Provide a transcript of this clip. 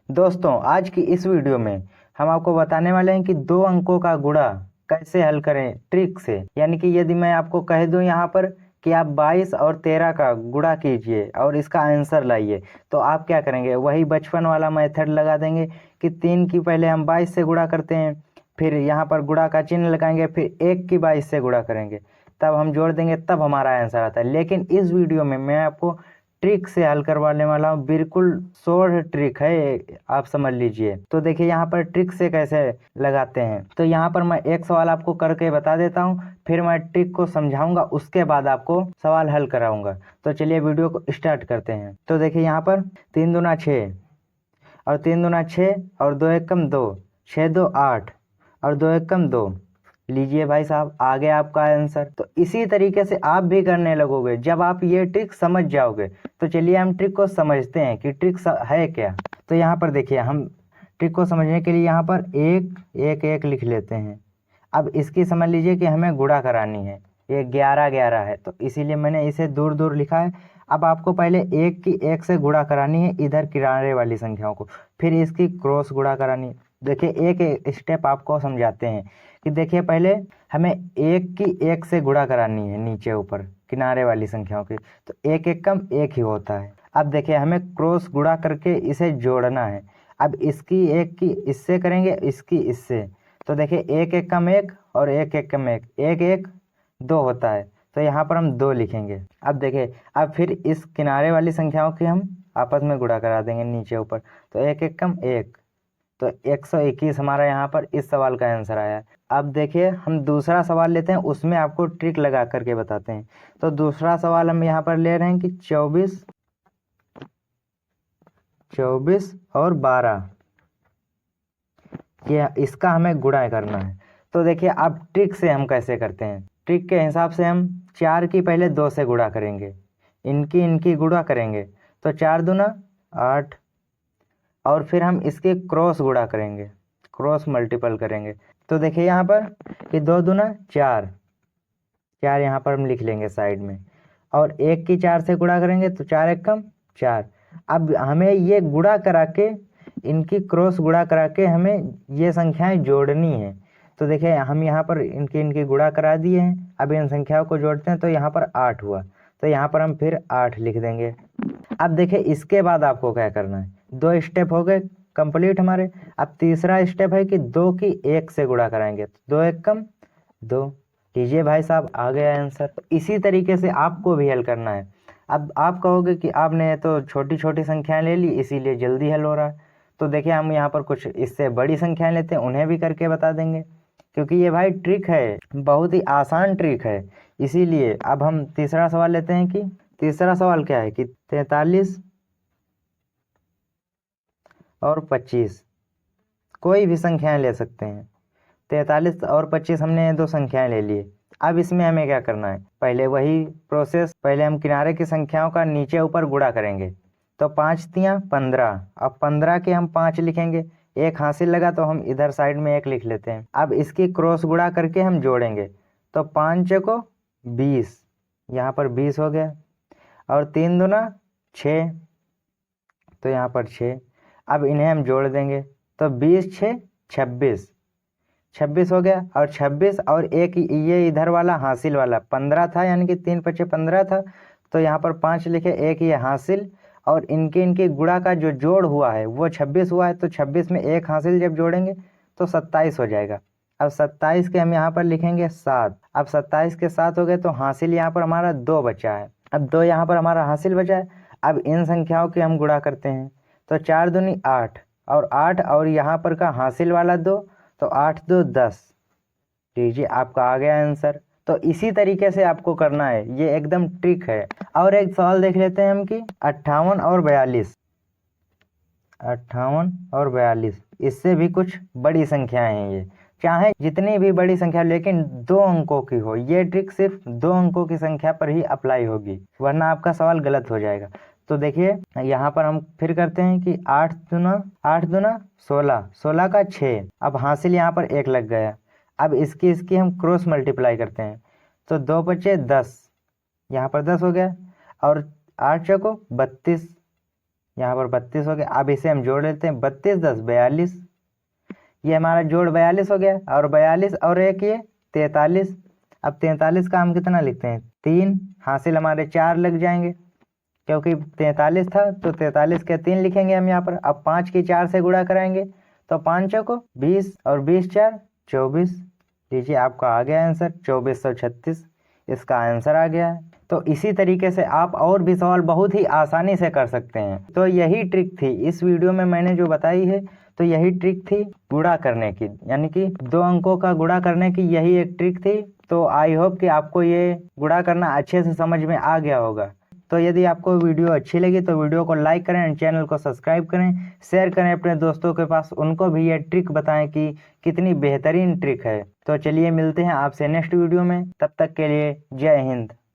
दोस्तों आज की इस वीडियो में हम आपको बताने वाले हैं कि दो अंकों का गुणा कैसे हल करें ट्रिक से। यानी कि यदि मैं आपको कह दूं यहाँ पर कि आप 22 और 13 का गुणा कीजिए और इसका आंसर लाइए, तो आप क्या करेंगे? वही बचपन वाला मेथड लगा देंगे कि 3 की पहले हम 22 से गुणा करते हैं, फिर यहाँ पर गुणा का चिन्ह लगाएंगे, फिर 1 की 22 से गुणा करेंगे, तब हम जोड़ देंगे, तब हमारा आंसर आता है। लेकिन इस वीडियो में मैं आपको ट्रिक से हल करवाने वाला हूँ, बिल्कुल शॉर्ट ट्रिक है, आप समझ लीजिए। तो देखिए यहाँ पर ट्रिक से कैसे लगाते हैं। तो यहाँ पर मैं एक सवाल आपको करके बता देता हूँ, फिर मैं ट्रिक को समझाऊंगा, उसके बाद आपको सवाल हल कराऊंगा। तो चलिए वीडियो को स्टार्ट करते हैं। तो देखिए यहाँ पर 3 दूना 6 और 3 दूना 6 और 2 एकम 2, 6 2 8 और 2 एकम 2। लीजिए भाई साहब, आ गया आपका आंसर। तो इसी तरीके से आप भी करने लगोगे जब आप ये ट्रिक समझ जाओगे। तो चलिए हम ट्रिक को समझते हैं कि ट्रिक है क्या। तो यहाँ पर देखिए, हम ट्रिक को समझने के लिए यहाँ पर एक एक एक लिख लेते हैं। अब इसकी समझ लीजिए कि हमें गुणा करानी है, ये 11 11 है, तो इसीलिए मैंने इसे दूर दूर लिखा है। अब आपको पहले एक की एक से गुणा करानी है इधर किनारे वाली संख्याओं को, फिर इसकी क्रॉस गुणा करानी है। देखिए एक एक स्टेप आपको समझाते हैं कि देखिए पहले हमें एक की एक से गुणा करानी है नीचे ऊपर किनारे वाली संख्याओं की, तो एक एक कम एक ही होता है। अब देखिए हमें क्रॉस गुणा करके इसे जोड़ना है। अब इसकी एक की इससे करेंगे, इसकी इससे, तो देखिए एक एक कम एक और एक एक कम एक, एक एक 2 होता है, तो यहाँ पर हम 2 लिखेंगे। अब देखिए, अब फिर इस किनारे वाली संख्याओं की हम आपस में गुणा करा देंगे नीचे ऊपर, तो एक एक कम एक, तो 121 हमारा यहाँ पर इस सवाल का आंसर आया है। अब देखिए हम दूसरा सवाल लेते हैं, उसमें आपको ट्रिक लगा करके बताते हैं। तो दूसरा सवाल हम यहाँ पर ले रहे हैं कि 24 और 12, ये इसका हमें गुणा करना है। तो देखिए अब ट्रिक से हम कैसे करते हैं। ट्रिक के हिसाब से हम 4 की पहले 2 से गुणा करेंगे, इनकी गुणा करेंगे, तो 4 दूना 8, और फिर हम इसके क्रॉस गुणा करेंगे, क्रॉस मल्टीपल करेंगे। तो देखिए यहाँ पर कि 2 दूना 4, 4 यहाँ पर हम लिख लेंगे साइड में, और 1 की 4 से गुणा करेंगे, तो 4 एक कम 4। अब हमें ये गुणा करा के, इनकी क्रॉस गुणा करा के हमें ये संख्याएं जोड़नी है। तो देखिए हम यहाँ पर इनकी गुणा करा दिए हैं। अब इन संख्याओं को जोड़ते हैं, तो यहाँ पर 8 हुआ, तो यहाँ पर हम फिर 8 लिख देंगे। अब देखिए इसके बाद आपको क्या करना है, 2 स्टेप हो गए कंप्लीट हमारे। अब तीसरा स्टेप है कि 2 की 1 से गुणा कराएंगे, तो 2 एक कम 2। लीजिए भाई साहब, आ गया आंसर। तो इसी तरीके से आपको भी हल करना है। अब आप कहोगे कि आपने तो छोटी छोटी संख्याएं ले ली इसीलिए जल्दी हल हो रहा है। तो देखिए हम यहाँ पर कुछ इससे बड़ी संख्याएं लेते हैं, उन्हें भी करके बता देंगे, क्योंकि ये भाई ट्रिक है, बहुत ही आसान ट्रिक है। इसीलिए अब हम तीसरा सवाल लेते हैं कि तीसरा सवाल क्या है कि 43 और 25, कोई भी संख्याएं ले सकते हैं। 43 और 25 हमने 2 संख्याएं ले लिए। अब इसमें हमें क्या करना है, पहले वही प्रोसेस, पहले हम किनारे की संख्याओं का नीचे ऊपर गुणा करेंगे। तो 5 तियां 15, अब 15 के हम 5 लिखेंगे, एक हासिल लगा तो हम इधर साइड में 1 लिख लेते हैं। अब इसकी क्रॉस गुणा करके हम जोड़ेंगे, तो 5 को 20, यहाँ पर 20 हो गया, और 3 दूना 6, तो यहाँ पर 6। अब इन्हें हम जोड़ देंगे, तो 20 6 26, 26 हो गया, और 26 और एक ये इधर वाला हासिल वाला 15 था, यानी कि 3 पचे 15 था, तो यहाँ पर 5 लिखे, एक ये हासिल, और इनके गुणा का जो जोड़ हुआ है वो 26 हुआ है, तो 26 में एक हासिल जब जोड़ेंगे तो 27 हो जाएगा। अब 27 के हम यहाँ पर लिखेंगे 7। अब 27 के 7 हो गए, तो हासिल यहाँ पर हमारा 2 बचा है। अब 2 यहाँ पर हमारा हासिल बचा है। अब इन संख्याओं की हम गुणा करते हैं, तो 4 दूनी 8, और 8 और यहाँ पर का हासिल वाला 2, तो 8 2 10। लीजिए आपका आ गया आंसर। तो इसी तरीके से आपको करना है, ये एकदम ट्रिक है। और एक सवाल देख लेते हैं हम कि 58 और 42, 58 और 42, इससे भी कुछ बड़ी संख्याएं हैं ये, चाहे जितनी भी बड़ी संख्या, लेकिन 2 अंकों की हो। ये ट्रिक सिर्फ 2 अंकों की संख्या पर ही अप्लाई होगी, वरना आपका सवाल गलत हो जाएगा। तो देखिए यहाँ पर हम फिर करते हैं कि 8 दूना 16, 16 का 6, अब हासिल यहाँ पर 1 लग गया। अब इसकी हम क्रॉस मल्टीप्लाई करते हैं, तो 2 बचे 10, यहाँ पर 10 हो गया, और 8 चौको 32, यहाँ पर 32 हो गया। अब इसे हम जोड़ लेते हैं, 32 10 42, ये हमारा जोड़ 42 हो गया, और 42 और एक ये 43। अब 43 का हम कितना लिखते हैं 3, हासिल हमारे 4 लग जाएंगे, क्योंकि 43 था तो 43 के 3 लिखेंगे हम यहाँ पर। अब 5 की 4 से गुणा कराएंगे तो 5 को 20 और 20 4 24। लीजिए आपका आ गया आंसर 2436, इसका आंसर आ गया है। तो इसी तरीके से आप और भी सवाल बहुत ही आसानी से कर सकते हैं। तो यही ट्रिक थी इस वीडियो में मैंने जो बताई है, तो यही ट्रिक थी गुणा करने की, यानी कि 2 अंकों का गुणा करने की यही एक ट्रिक थी। तो आई होप कि आपको ये गुणा करना अच्छे से समझ में आ गया होगा। तो यदि आपको वीडियो अच्छी लगी तो वीडियो को लाइक करें एंड चैनल को सब्सक्राइब करें, शेयर करें अपने दोस्तों के पास, उनको भी ये ट्रिक बताएं कि कितनी बेहतरीन ट्रिक है। तो चलिए मिलते हैं आपसे नेक्स्ट वीडियो में, तब तक के लिए जय हिंद।